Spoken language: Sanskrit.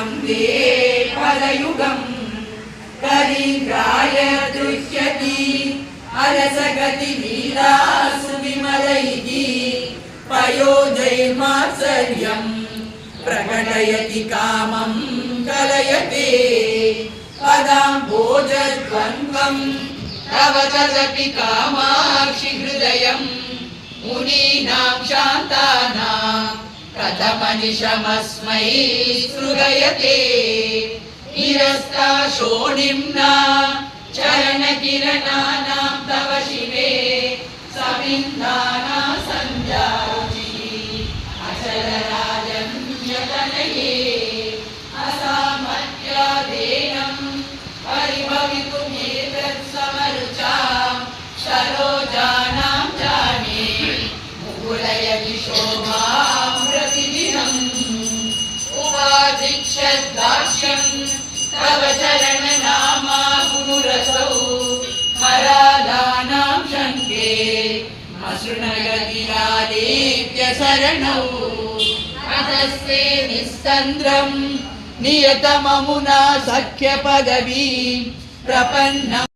वन्दे पदयुगम् करीन्द्राय दृश्यति अलसगति लीला सुविमलैः पयोजैर्मात्सर्यम् प्रकटयति कामं कलयते पदाम्भोजद्वन्द्वम् तव तदपि कामाक्षि हृदयम् मुनीनां शान्तानां कथमनिशमस्मै स्पृहयते निरस्ता शोणिम्ना चरणकिरणानां तव शिवे समिन्दाना सञ्जारुचिः अचलराजन्यतनये असामर्यादेनं परिभवितुमेतत् समरुचां सरोजानां जाने मुकुलयति शोभां प्रतिदिनम् उपाधिक्षद्दाक्ष्यं तव चरणनामा गुरुरसौ मरादानां शङ्के मसृणगतिरादित्य शरणौ अतस्ते निस्तन्द्रं नियतममुना सख्य पदवी प्रपन्नम्